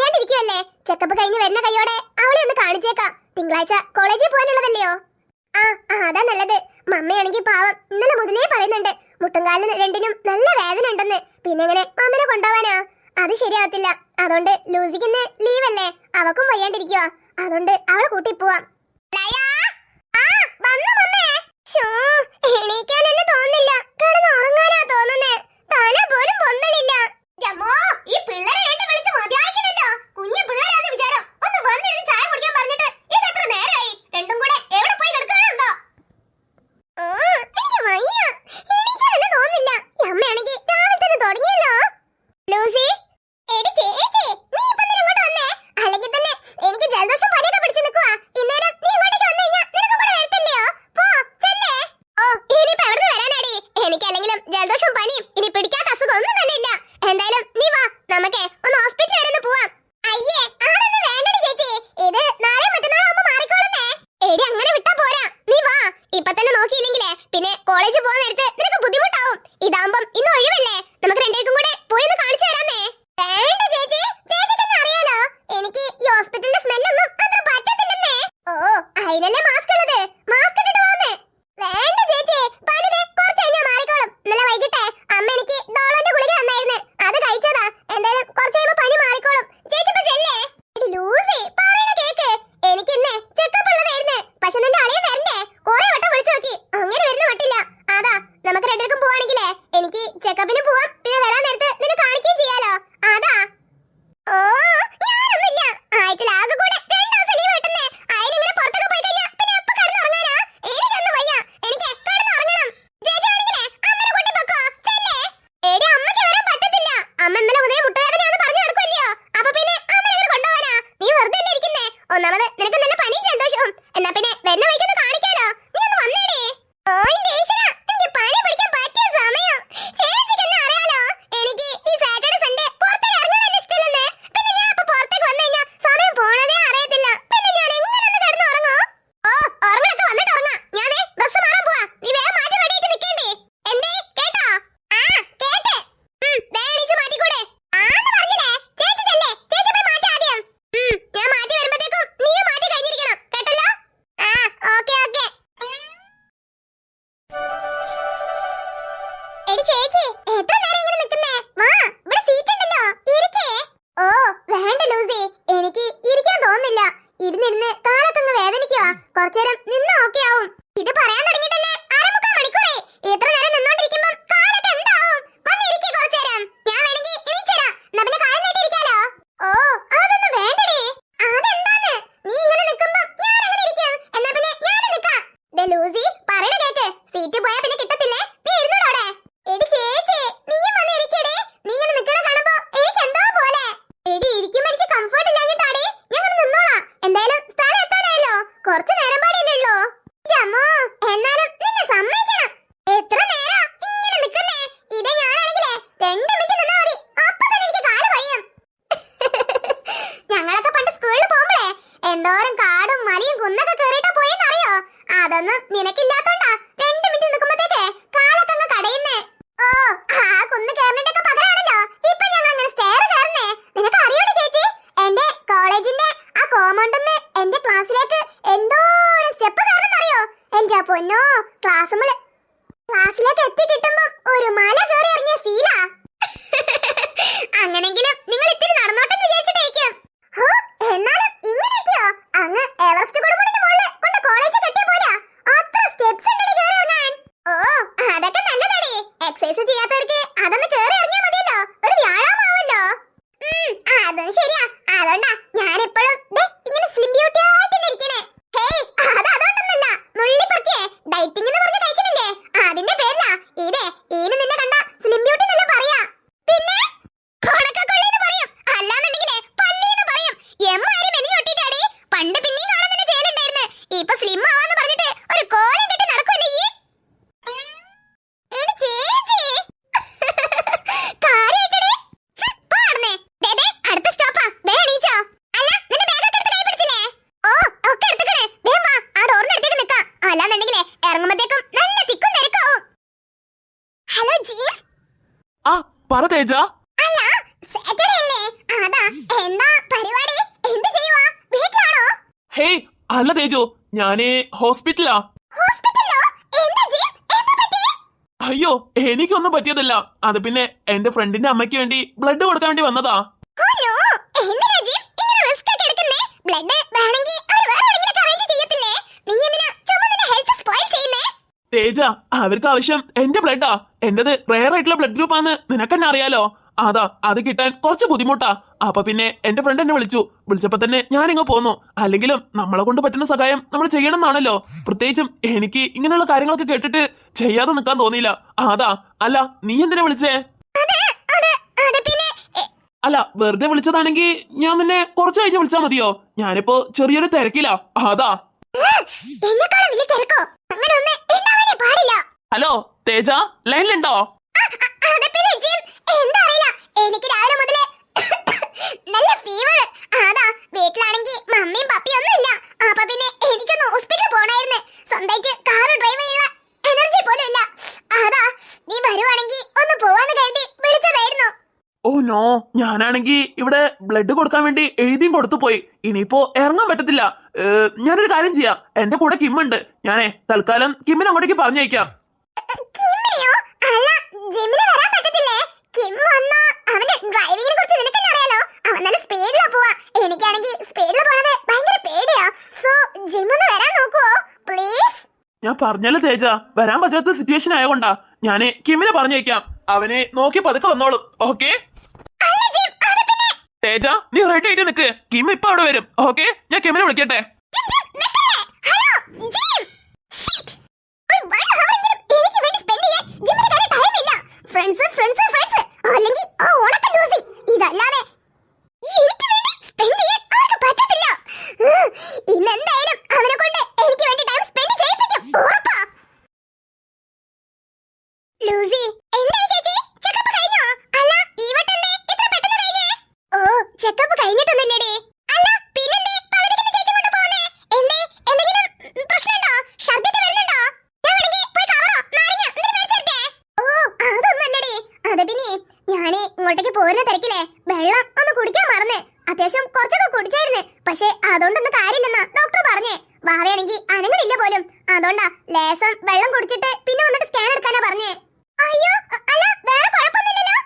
വയ്യാണ്ടിരിക്കുവല്ലേ? Checkup കഴിഞ്ഞ് വരുന്ന കൈയോടെ അവളെ ഒന്ന് കാണിച്ചേക്കാം. തിങ്കളാഴ്ച കോളേജിൽ പോകാനുള്ളതല്ലയോ? അതാ നല്ലത്. മമ്മയാണെങ്കിൽ പാവം ഇന്നലെ മുതലേ പറയുന്നുണ്ട് മുട്ടുംകാലിന് രണ്ടിനും നല്ല വേദന ഉണ്ടെന്ന്. പിന്നെ എങ്ങനെ മമ്മനെ കൊണ്ടുപോവാനാ? അത് ശരിയാവത്തില്ല. അതുകൊണ്ട് ലൂസിക്കിന്ന് ലീവല്ലേ, അവക്കും വയ്യാണ്ടിരിക്കുവാ. അതുകൊണ്ട് അവളെ കൂട്ടി പോവാം. എണീക്കാൻ എന്നെ തോന്നുന്നില്ല. കിടന്ന് ഉറങ്ങാനാ തോന്നുന്നേ. തല പോലും പൊന്തണില്ല. ഈ പിള്ളേരെ വേണ്ടി വിളിച്ച് മതിയാക്കണല്ലോ. കുഞ്ഞു പിള്ളേരാന്ന് വിചാരം. ഒന്ന് വന്നിരുന്ന് ചായ കുടിക്കാൻ പറഞ്ഞിട്ട് ഇത് എത്ര നേരമായി? രണ്ടും കൂടെ എവിടെ പോയി കിടക്കണോ എന്തോ? എനിക്ക് വയ്യ. എണീക്കാൻ എന്നെ തോന്നുന്നില്ല. അമ്മയാണെങ്കിൽ രാവിലെ തന്നെ തുടങ്ങിയല്ലോ. ലൂസി, എടി ചേച്ചി, നീ ഇപ്പൊ ഇങ്ങോട്ട് വന്നേ. അല്ലെങ്കിൽ തന്നെ എനിക്ക് ജലദോഷം പനിയൊക്കെ പിടിച്ചു നിൽക്കുവാ. ഇന്നേരം നീ ഇങ്ങോട്ടേക്ക് വന്നു കഴിഞ്ഞാൽ നിനക്ക് കൂടെ വരത്തില്ലയോ? പോ ചെല്ലേ. ഇനിയിപ്പോ എവിടെ നിന്ന് വരാനാടി? എനിക്കല്ലെങ്കിലും ജലദോഷം പനിയും ഇനി പിടിക്കാത്ത അസുഖം ഒന്നും തന്നെ ഇല്ല. എന്തായാലും നീ വാ, നമുക്ക് ഒന്ന് ഹോസ്പിറ്റലിൽ വരെ ഒന്ന് പോവാം. അയ്യേ, അതൊന്നും വേണ്ടടി ചേച്ചി. ഇത് നാളെ മറ്റന്നാൾ ആവുമ്പോ മാറിക്കോളുന്നേ. എടി അങ്ങനെ വിട്ടാ പോരാ. നീ വാ. ഇപ്പൊ തന്നെ നോക്കിയില്ലെങ്കിലേ പിന്നെ കോളേജിൽ പോകാൻ നേരത്ത് നിനക്ക് ബുദ്ധിമുട്ടാവും. ഇതാവുമ്പം ഇന്ന് ഒഴിവല്ലേ, നമുക്ക് രണ്ടേക്കും കൂടെ പോയി ഒന്ന് കാണിച്ചു തരാന്നേ. വേണ്ട ചേച്ചി, ചേച്ചിക്കെന്നെ അറിയാലോ എനിക്ക് ഈ ഹോസ്പിറ്റലിന്റെ സ്മെല്ലൊന്നും അത്ര പറ്റത്തില്ലെന്നേ. അതിനല്ലേ മാസ്ക് ഉള്ളത്. മാസ്ക് ഇട്ടിട്ട് പോന്നേ. വേണ്ട ചേച്ചി, പനി കുറച്ച് കഴിഞ്ഞാൽ മാറിക്കോളും. ഇന്നലെ വൈകിട്ടേ അമ്മ എനിക്ക് ഡോളോന്റെ ഗുളിക തന്നായിരുന്നു. അത് കഴിച്ചതാ. എന്തായാലും കുറച്ച് കഴിയുമ്പോ പനി മാറിക്കോളും. ചേച്ചി ഇപ്പൊ ചെല്ലേ. ലൂസി, പറയണ കേക്ക്. എനിക്ക് ഇന്ന് ചെക്കപ്പ് ഉള്ളതായിരുന്നു. പക്ഷെ നിന്റെ അളിയൻ വരണ്ടേ? കുറെ വട്ടം വിളിച്ചു നോക്കി, അങ്ങനെ വരുന്ന മട്ടില്ല. അതാ നമുക്ക് രണ്ടുപേർക്കും പോവാണെങ്കിലേ എനിക്ക് ചെക്കപ്പിന് പോവാം. പിന്നെ വരാൻ നേരത്ത് നിന്നെ കാണിക്കുകയും ചെയ്യാലോ. അതാ. ഞാനൊന്നുമില്ല. ആഴ്ചയിൽ ആകെ കൂടെ 2 ദിവസം ലീവ് കിട്ടുന്നേ. അതിനിങ്ങനെ പുറത്തൊക്കെ പോയി കഴിഞ്ഞാൽ പിന്നെ എപ്പോ കിടന്നുറങ്ങാനാ? എനിക്കൊന്നും വയ്യ. എനിക്ക് കിടന്നുറങ്ങണം. ചേച്ചി ആണെങ്കിലേ അമ്മനെ കൂട്ടി പൊക്കോ. ചെല്ലേ. എടി, അമ്മയ്ക്ക് വരാൻ പറ്റത്തില്ല. അമ്മ ഇന്നലെ മുതലേ മുട്ടുവേദനയാന്ന് പറഞ്ഞു നടക്കുമല്ലയോ. അപ്പൊ പിന്നെ അമ്മ എങ്ങനെ കൊണ്ടുപോകാനാ? നീ വെറുതെ അല്ലേ ഇരിക്കുന്നേ. ഒന്നാമത് നിനക്ക് നല്ല പനിയും ജലദോഷവും. എന്നാ പിന്നെ വരുന്ന വഴിക്കൊന്ന് കാണിക്കാലോ. നീ ഒന്ന് വന്നേടേ. എന്റെ ഈശ്വരാ, എനിക്ക് പനി പിടിക്കാൻ പറ്റിയ സമയം. ചേച്ചിക്ക് എന്നെ അറിയാലോ. എനിക്ക് ഈ സാറ്റർഡേ സൺഡേ പുറത്തേക്ക് ഇറങ്ങാൻ ഇഷ്ടമില്ലെന്ന്. പിന്നെ ഞാൻ ഇപ്പൊ പുറത്തേക്ക് വന്നു കഴിഞ്ഞാൽ സമയം പോണതേ അറിയത്തില്ല. പിന്നെ ഞാൻ എങ്ങനെ ഒന്ന് കിടന്നുറങ്ങോ? ഉറങ്ങണൊക്കെ വന്നിട്ട് ഉറങ്ങാം. ഞാൻ ഡ്രസ് മാറാൻ പോവാ. നീ വേഗം മാറ്റി റെഡിയായിട്ട് നിൽക്കേണ്ടേ. എന്തേ കേട്ടോ? കേട്ട്. എണീച്ച് മാറ്റിക്കൂടെ? ആന്ന് പറഞ്ഞില്ലേ. ചേച്ചി ചെല്ലേ. ചേച്ചി പോയി മാറ്റി ആദ്യം. ഞാൻ മാറ്റി വരുമ്പോഴത്തേക്കും നീയും മാറ്റി കഴിഞ്ഞിരിക്കണം. കേട്ടല്ലോ? ഓക്കേ. എടി ചേച്ചി, എത്ര നേരം ഇങ്ങനെ നിൽക്കുന്നേ? വാ, ഇവിടെ സീറ്റ് ഉണ്ടല്ലോ, ഇരിക്കേ. വേണ്ട ലൂസി, എനിക്ക് ഇരിക്കാൻ തോന്നുന്നില്ല. ഇരുന്നിരുന്ന് കാലത്തൊന്ന് വേദനിക്കുക. കുറച്ചേരം നിന്നാ ഓക്കെ ആവും. ഇത് പറയാൻ തുടങ്ങിയിട്ട് തന്നെ 1/4 മണിക്കൂറായി. ഇത്ര നേരം നിന്നോണ്ടിരിക്കുമ്പോ കാലൊക്കെ എന്താവും? വന്നിരിക്കേ കുറച്ചേരം. ഞാൻ വേണമെങ്കിൽ എണീച്ചരാം. എന്നാ പിന്നെ കാലം നീട്ടിരിക്കാലോ. അതൊന്നും വേണ്ടടി. അതെന്താന്ന്? നീ ഇങ്ങനെ നിൽക്കുമ്പോ ഞാൻ എങ്ങനെ ഇരിക്കും? എന്നാ പിന്നെ ഞാൻ നിൽക്കാം. ലൂസി, പറയണ കേക്ക്. സീറ്റ് പോയാ പിന്നെ കിട്ടത്തില്ലേ. നീ ഇരുന്നോടെ. എടി ചേച്ചി, നീയും വന്ന് ഇരിക്കടി. നീ ഇങ്ങനെ നിൽക്കണ കാണുമ്പോ എനിക്ക് എന്തോ പോലെ. എടി, ഇരിക്കുമ്പോ എനിക്ക് കംഫർട്ട് ഇല്ലാഞ്ഞിട്ടാടി. ഞാൻ അങ്ങനെ നിന്നോളാം. എന്തായാലും സ്ഥലം എത്താനായല്ലോ. കുറച്ച് നേരം പാടിയല്ലേ ഉള്ളൂ. എന്നാലും നിന്നെ സമ്മതിക്കണം. എത്ര നേരം ഇങ്ങനെ നിൽക്കുന്നേ? ഇത് ഞാനാണെങ്കിലേ 2 മിനിറ്റ് നിന്നാ മതി. അപ്പൊ തന്നെ എനിക്ക് കാല് കഴിയും. ഞങ്ങളൊക്കെ പണ്ട് സ്കൂളിൽ പോകുമ്പോഴേ എന്തോരം കാടും മലയും കുന്നൊക്കെ കേറിയിട്ടാ പോയെന്നറിയോ? അതൊന്നും നിനക്കില്ലാത്തോണ്ടാ 2 മിനിറ്റ് നിൽക്കുമ്പോഴത്തേക്ക് കാലൊക്കെ അങ്ങ് കടയുന്നേ. ആ കുന്ന് കയറിട്ടൊക്കെ പകരാണല്ലോ ഇപ്പൊ ഞങ്ങൾ അങ്ങനെ സ്റ്റെയർ കയറുന്നേ. നിനക്ക് അറിയോടെ ചേച്ചി, എന്റെ കോളേജിന്റെ ആ കോമ്പൗണ്ടിന്ന് എന്റെ ക്ലാസ്സിലേക്ക് എന്തോരം സ്റ്റെപ്പ് കയറുന്നറിയോ? എന്റെ പൊന്നോ, ക്ലാസ്സിലേക്ക് എത്തി കിട്ടുമ്പോ ഒരു മല കയറി ഇറങ്ങിയ ഫീലാ. അങ്ങനെങ്കിലും നിങ്ങൾ ഇത്തിരി നടന്നോട്ടെന്ന് വിചാരിച്ചിട്ടേക്കും. എന്നാലും ഇങ്ങനെയൊക്കെയോ? അങ്ങ് എവറസ്റ്റ് കൊടുമുടിന്റെ മുകളിൽ കൊണ്ട് കോളേജ് കെട്ടിയ പോലെയാ. അത്ര സ്റ്റെപ്സ് ഉണ്ടടി കയറി ഇറങ്ങാൻ. അതൊക്കെ നല്ലതാടി. എക്സസൈസ് ചെയ്യാത്തവർക്ക് അതൊന്ന് കയറി ഇറങ്ങിയാൽ മതിയല്ലോ. ഒരു വ്യായാമമാവല്ലോ. അതും ശരിയാ. അതുകൊണ്ടാ ഞാനെപ്പോഴും ഇങ്ങനെ സ്ലിം ബ്യൂട്ടി ആയിട്ട് ഇരിക്കണേ. അതുകൊണ്ടൊന്നല്ല, നുള്ളിപ്പറിക്കേ ഡയറ്റിംഗ് എന്ന് പറഞ്ഞ് കഴിക്കണില്ലേ, അതിന്റെ പേരിലാ. ഈന് നിന്നെ കണ്ട സ്ലിം ബ്യൂട്ടി എന്നല്ല പറയാ. പിന്നെ കൊണക്കക്കൊള്ളിന്ന് പറയും, അല്ലാന്നുണ്ടെങ്കിലേ പല്ലിന്ന് പറയും. എമ്മാരി മെലിഞ്ഞൊട്ടിട്ടാടി. പണ്ട് പിന്നെയും കാണാൻ തന്നെ ചേലുണ്ടായിരുന്നു. ഇപ്പൊ സ്ലിം ആവാന്ന് പറഞ്ഞിട്ട് ഒരു കോലം കെട്ടി നടക്കുമല്ലേ ഈ. ചേച്ചി കാര്യായിട്ടടി. പാടണേ. അടുത്ത സ്റ്റോപ്പാ. എണീച്ചോ? അല്ല, നിന്റെ ബാഗൊക്കെ എടുത്ത് കൈ പിടിച്ചില്ലേ? ഒക്കെ എടുത്തുക്കണേ. വേഗം വാ, ആ ഡോറിന്റെ അടുത്തേക്ക് നിൽക്കാം. അല്ലാന്നുണ്ടെങ്കിലേ ഇറങ്ങുമ്പോഴത്തേക്കും നല്ല തിക്കും തിരക്കാവും. ഹലോ ജീം. പറ തേജ. അല്ല, സാറ്റർഡേ അല്ലേ? അതാ. എന്താ ഹേയ് അല്ല തേജു, ഞാന് ഹോസ്പിറ്റലാ. ഹോസ്പിറ്റലിലോ? എന്താ ജിം? എന്താ പറ്റി? അയ്യോ എനിക്കൊന്നും പറ്റിയതല്ല. അത് പിന്നെ എന്റെ ഫ്രണ്ടിന്റെ അമ്മയ്ക്ക് വേണ്ടി ബ്ലഡ് കൊടുക്കാൻ വേണ്ടി വന്നതാ. ഓ നോ, എന്തിനാ ജിം ഇങ്ങനെ റിസ്ക് ഒക്കെ എടുക്കുന്നേ? ബ്ലഡ് വേണമെങ്കിൽ അവർ വേറെ എവിടെയെങ്കിലും അറേഞ്ച് ചെയ്യത്തില്ലേ? നീ എന്തിനാ ചുമ്മാ നിന്റെ ഹെൽത്ത് സ്പോയിൽ ചെയ്യുന്നേ? തേജ, അവർക്ക് ആവശ്യം എന്റെ ബ്ലഡാ. എന്റേത് റെയർ ആയിട്ടുള്ള ബ്ലഡ് ഗ്രൂപ്പ് ആന്ന് നിനക്കെന്നെ അറിയാലോ. അതാ അത് കിട്ടാൻ കുറച്ച് ബുദ്ധിമുട്ടാ. അപ്പൊ പിന്നെ എന്റെ ഫ്രണ്ട് എന്നെ വിളിച്ചപ്പോ തന്നെ ഞാനിങ്ങ് പോന്നു. അല്ലെങ്കിലും നമ്മളെ കൊണ്ട് പറ്റുന്ന സഹായം നമ്മൾ ചെയ്യണം എന്നാണല്ലോ. പ്രത്യേകിച്ചും എനിക്ക് ഇങ്ങനെയുള്ള കാര്യങ്ങളൊക്കെ കേട്ടിട്ട് ചെയ്യാതെ നിൽക്കാൻ തോന്നിയില്ല. അതാ. അല്ല നീ എന്തിനാ വിളിച്ചേ? അല്ല വെറുതെ വിളിച്ചതാണെങ്കിൽ ഞാൻ പിന്നെ കുറച്ച് കഴിഞ്ഞ് വിളിച്ചാ മതിയോ? ഞാനിപ്പോ ചെറിയൊരു തിരക്കിലാ. അതാ. ഹലോ തേജ, ലൈനിലുണ്ടോ? എനിക്ക് രാവിലെ മുതലേ നല്ല ഫീവർ. അതാ വീട്ടിലാണെങ്കിൽ മമ്മിയും പപ്പിയും ഒന്നും ഇല്ല. അപ്പൊ പിന്നെ എനിക്കൊന്ന് ഹോസ്പിറ്റലിൽ പോണായിരുന്നു. സ്വന്തമായിട്ട് കാർ ഡ്രൈവ് ചെയ്യാനുള്ള എനർജി പോലും ഇല്ല. അതാ നീ വരുവാണെങ്കിൽ ഒന്ന് പോവാന്ന് കരുതി വിളിച്ചതായിരുന്നു. ഓ നോ, ഞാനാണെങ്കി ഇവിടെ ബ്ലഡ് കൊടുക്കാൻ വേണ്ടി എഴുതിയും കൊടുത്തു പോയി. ഇനിയിപ്പോ ഇറങ്ങാൻ പറ്റത്തില്ല. ഞാനൊരു കാര്യം ചെയ്യാം, എന്റെ കൂടെ കിമ്മുണ്ട്. ഞാനേ തൽക്കാലം കിമ്മിനെ അങ്ങോട്ടേക്ക് പറഞ്ഞയക്കാം. കിമ്മിനെയോ? അല്ല ജിമ്മിന് വരാൻ പറ്റത്തില്ലേ? കിം വന്നാ അവന്റെ ഡ്രൈവിങ്ങിനെ കുറിച്ച് നിനക്കെന്നെ അറിയാലോ. അവൻ നല്ല സ്പീഡിലാ പോവാ. എനിക്കാണെങ്കിൽ സ്പീഡിൽ പോണത് ഭയങ്കര പേടിയാ. സോ ജിമ്മൊന്ന് വരാൻ നോക്കുവോ പ്ലീസ്? ഞാൻ പറഞ്ഞല്ലോ തേജ, വരാൻ പറ്റാത്ത സിറ്റുവേഷൻ ആയതുകൊണ്ടാ. ഞാന് കിമ്മിനെ പറഞ്ഞേക്കാം. അവനെ നോക്കി പതുക്കെ വന്നോളും. ഓക്കെ തേജ, നീ റെഡി ആയിട്ട് നിക്ക്. കിം ഇപ്പൊ അവിടെ വരും. ഓക്കെ, ഞാൻ കിമ്മിനെ വിളിക്കട്ടെ. ഇതല്ലാതെ എനിക്ക് വേണ്ടി സ്പെൻഡ് ചെയ്യാൻ അവർക്ക് പറ്റത്തില്ല. ഇന്നെന്തായാലും അവനെ കൊണ്ട് എനിക്ക് വേണ്ടി ടൈം സ്പെൻഡ് ചെയ്യിപ്പിക്കും. ഉറപ്പാ. ലൂസി, എന്തായി ചേച്ചി? ചെക്കപ്പ് കഴിഞ്ഞോ? അല്ല ഈ വട്ടം ഇത്ര പെട്ടെന്ന് കഴിഞ്ഞേ? ഓ ചെക്കപ്പ് കഴിഞ്ഞിട്ടൊന്നുമില്ലേടി? അല്ല പിന്നെന്തേ പലതിന് ചേച്ചി കൊണ്ട് പോകുന്നേ? എന്തേ, എന്തെങ്കിലും പ്രശ്നമുണ്ടോ? ഛർദ്ദിക്ക് വരുന്നുണ്ടോ? ഞാൻ വേണമെങ്കിൽ പോയി കവറോ നാരങ്ങ എന്തെങ്കിലും മേടിച്ചെടുത്തേ? ഓ അതൊന്നുമല്ലടി. അത് പിന്നെ ഞാന് ഇങ്ങോട്ടേക്ക് പോരുന്ന തിരക്കില്ലേ വെള്ളം ഒന്ന് കുടിക്കാൻ മറന്ന്. അത്യാവശ്യം കുറച്ചൊക്കെ കുടിച്ചായിരുന്നു. പക്ഷെ അതുകൊണ്ടൊന്നും കാര്യമില്ലെന്നാ ഡോക്ടർ പറഞ്ഞേ. വാവയാണെങ്കിൽ അനങ്ങണില്ല പോലും. അതുകൊണ്ടാ ലേസം വെള്ളം കുടിച്ചിട്ട് പിന്നെ വന്നിട്ട് സ്കാൻ എടുക്കാനാ പറഞ്ഞേ. അയ്യോ അല്ല വേറെ കുഴപ്പമൊന്നുമില്ലല്ലോ?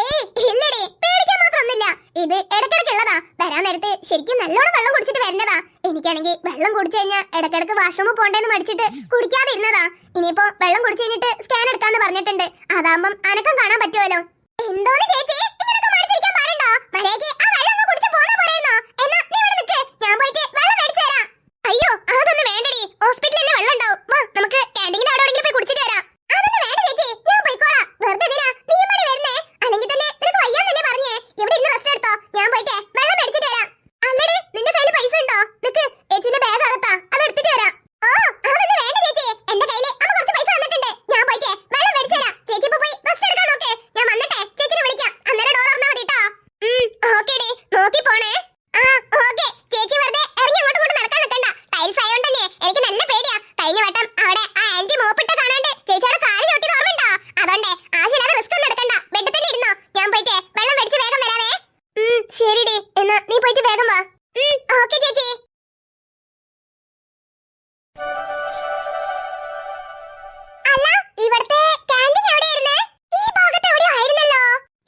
ഏയ് ഇല്ലടി, പേടിക്കാൻ മാത്രമൊന്നുമില്ല. ഇത് ഇടയ്ക്കിടയ്ക്കുള്ളതാ. വരാൻ നേരത്ത് ശരിക്കും നല്ലോണം വെള്ളം കുടിച്ചിട്ട് വരുന്നതാ. എനിക്കാണെങ്കിൽ വെള്ളം കുടിച്ചു കഴിഞ്ഞാൽ ഇടയ്ക്കിടയ്ക്ക് വാഷ്റൂമിൽ പോണ്ടേന്ന് മടിച്ചിട്ട് കുടിക്കാതെ ഇരുന്നതാ. ഇനിയിപ്പോ വെള്ളം കുടിച്ചു കഴിഞ്ഞിട്ട് സ്കാൻ എടുക്കാന്ന് പറഞ്ഞിട്ടുണ്ട്. അതാകുമ്പം അനക്കം കാണാൻ പറ്റുമല്ലോ. എന്തോന്ന് ചേച്ചി ഇങ്ങനൊക്കെ മടിച്ചിരിക്കാൻ പാടുണ്ടോ? മര്യാദയ്ക്ക് ആ വെള്ളം ഒന്ന് കുടിച്ച് പോന്നാ പോരായിരുന്നോ? എന്നാ നീ ഇവിടെ നിൽക്ക്, ഞാൻ പോയിട്ട് വെള്ളം മേടിച്ചു തരാം. അയ്യോ അതൊന്നും വേണ്ടടി, ഹോസ്പിറ്റലിൽ തന്നെ വെള്ളം ഉണ്ടാവും. വാ നമുക്ക് ക്യാൻറ്റീനിന്റെ അവിടെ എവിടെയെങ്കിലും പോയി കുടിച്ചിട്ട് വരാം. അതൊന്നും വേണ്ട ചേച്ചി, ഞാൻ പോയിക്കോളാം. വെറുതെ എന്തിനാ നീ മടി വരുന്നേ? അല്ലെങ്കിൽ തന്നെ നിനക്ക് വയ്യാന്നല്ലേ പറഞ്ഞേ? ഇവിടെ ഇരുന്ന് റെസ്റ്റ് എടുത്തോ, ഞാൻ പോയിട്ട് വെള്ളം മേടിച്ചിട്ട് വരാം. അല്ലടി നിന്റെ കയ്യിൽ പൈസ ഉണ്ടോ? നിക്ക്, ചേച്ചിന്റെ ബാഗ് അകത്താ, അത് എടുത്തിട്ട് വരാം. ഓ അതൊന്നും വേണ്ട ചേച്ചി, എന്റെ കയ്യിൽ അമ്മ കുറച്ച് പൈസ തന്നിട്ടുണ്ട്. ഞാൻ പോയിട്ട് വെള്ളം മേടിച്ചു തരാം. ചേച്ചി ഇപ്പൊ പോയി റെസ്റ്റ് എടുക്കാൻ നോക്കേ. ഞാൻ വന്നിട്ടേ ചേച്ചിനെ വിളിക്കാം. അന്നേരം ഡോർ തുറന്നാ മതി ട്ടോ. ഓക്കേടി, നോക്കി പോണേ. ആ ഓക്കെ. ചേച്ചി വെറുതെ ഇറങ്ങി അങ്ങോട്ടും ഇങ്ങോട്ടും നടക്കാൻ നിൽക്കണ്ട. ടൈൽസ് ആയോണ്ടല്ലേ എനിക്ക് നല്ല പേടിയാ. കഴിഞ്ഞ വട്ടം അവിടെ ആ ആന്റി മോപ്പിട്ട് കാണാണ്ട് ചേച്ചിയുടെ കാല് ചവിട്ടി ഓർമ്മയുണ്ടോ? അതുകൊണ്ടേ ആവശ്യമില്ലാതെ റിസ്ക് ഒന്നും എടുക്കണ്ട. ബെഡിൽ തന്നെ ഇരുന്നോ, ഞാൻ പോയിട്ട് വെള്ളം മേടിച്ച് വേഗം വരാവേ. ശരിടി, എന്നാ നീ പോയിട്ട് വേഗം വാ. ഓക്കെ ചേച്ചി. അല്ല ഇവിടുത്തെ ക്യാൻറ്റീൻ എവിടെയായിരുന്നു? ഈ ഭാഗത്ത് എവിടെയോ ആയിരുന്നല്ലോ.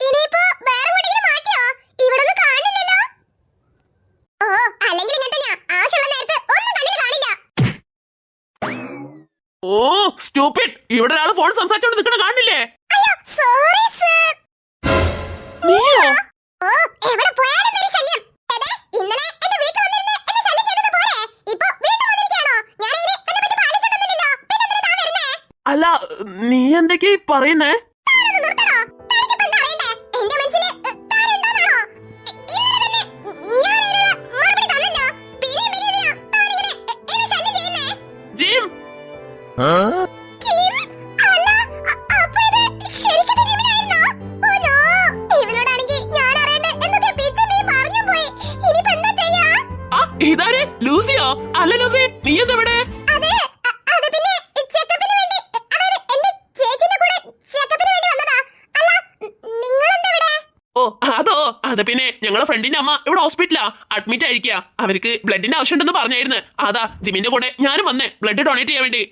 ഇനിയിപ്പോ വേറെ എവിടെയെങ്കിലും മാറ്റിയോ? ഇവിടെ ഒന്നും കാണില്ലല്ലോ. ഓ അല്ലെങ്കിൽ ഇങ്ങനെ തന്നെയാ, ആവശ്യമുള്ള നേരത്ത് ഒന്നും കണ്ണിൽ കാണില്ല. ഓ സ്റ്റൂപ്പിഡ്, ഇവിടെ ഒരാൾ ഫോൺ സംസാരിച്ചോണ്ട് നിൽക്കണ കാണില്ലേ? അയ്യോ സോറി സർ. നീയോ? ഓ എവിടെ പോയാലും ഒരു ശല്യം. എടേ ഇന്നലെ എന്റെ വീട്ടിൽ വന്നിരുന്ന് എന്നെ ശല്യം ചെയ്തത് പോരെ? ഇപ്പോ വീണ്ടും വന്നിരിക്കുകയാണോ? ഞാൻ ഇതിനെ പറ്റി പാലിച്ചിട്ടൊന്നുമില്ലല്ലോ. പിന്നെ എന്തിനാ താൻ വരുന്നേ? അല്ല നീ എന്തൊക്കെയാ പറയുന്നേ? താനൊന്ന് നിർത്തണോ? തനിക്കിപ്പോ എന്താ അറിയണ്ടേ? എന്റെ മനസ്സില് താൻ ഉണ്ടോന്നാണോ? ഇന്നലെ തന്നെ ഞാൻ അതിനുള്ള മറുപടി തന്നല്ലോ. പിന്നെ എന്തിനാ താനിങ്ങനെ എന്നെ ശല്യം ചെയ്യുന്നേ? ജിം, കിം, അല്ല അപ്പൊ ഇത് ശരിക്കും ജിമിനായിരുന്നോ? ഓ നോ, ഇവനോടാണെങ്കിൽ ഞാൻ അറിയണ്ട എന്തൊക്കെ പിച്ച് നീ പറഞ്ഞു പോയി. ഇനിയിപ്പോ എന്താ ചെയ്യാ? ആ ഇതാര്? ലൂസിയോ? അല്ല ലൂസി, നീ എന്തെവിടെ? അത് പിന്നെ ചെക്കപ്പിന് വേണ്ടി, അതായത് എന്റെ ചേച്ചിന്റെ കൂടെ ചെക്കപ്പിന് വേണ്ടി വന്നതാ. അല്ല നിങ്ങളെന്താ ഇവിടെ? ഓ അതോ, അത് പിന്നെ ഞങ്ങൾ അവളെ ഫ്രണ്ടിന്റെ അമ്മ ഇവിടെ ഹോസ്പിറ്റലാ അഡ്മിറ്റ് ആയിരിക്കുക. അവർക്ക് ബ്ലഡിന്റെ ആവശ്യമുണ്ടെന്ന് പറഞ്ഞായിരുന്നു. അതാ ജിമിന്റെ കൂടെ ഞാനും വന്നേ ബ്ലഡ് ഡൊണേറ്റ് ചെയ്യാൻ വേണ്ടി.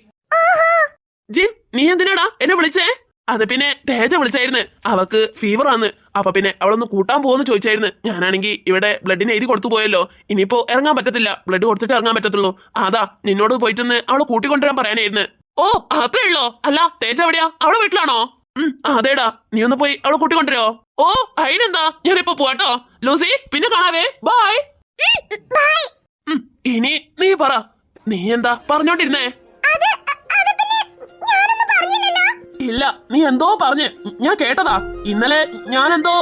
ജിം, നീ എന്തിനാടാ എന്നെ വിളിച്ചേ? അത് പിന്നെ തേജ വിളിച്ചായിരുന്നു. അവക്ക് ഫീവർ ആണ്. അപ്പൊ പിന്നെ അവളൊന്ന് കൂട്ടാൻ പോകുന്നു ചോദിച്ചായിരുന്നു. ഞാനാണെങ്കിൽ ഇവിടെ ബ്ലഡിന് എഴുതി കൊടുത്തു പോയല്ലോ. ഇനിയിപ്പോ ഇറങ്ങാൻ പറ്റത്തില്ല, ബ്ലഡ് കൊടുത്തിട്ട് ഇറങ്ങാൻ പറ്റത്തുള്ളൂ. അതാ നിന്നോട് പോയിട്ടൊന്ന് അവളെ കൂട്ടിക്കൊണ്ടുവരാൻ പറയാനായിരുന്നു. ഓ അത്രേ ഉള്ളോ? അല്ല തേജ എവിടെയാ? അവളെ വീട്ടിലാണോ? അതേടാ, നീ ഒന്ന് പോയി അവളെ കൂട്ടിക്കൊണ്ടുവരോ? ഓ അതിനെന്താ, ഞാനിപ്പോ പോവാട്ടോ. ലൂസി, പിന്നെ കാണാവേ. ബൈ. ഇനി നീ പറ, നീ എന്താ പറഞ്ഞോണ്ടിരുന്നേ? ഇല്ല, നീ എന്തോ പറഞ്ഞ് ഞാൻ കേട്ടതാ. ഇന്നലെ ഞാനെന്തോ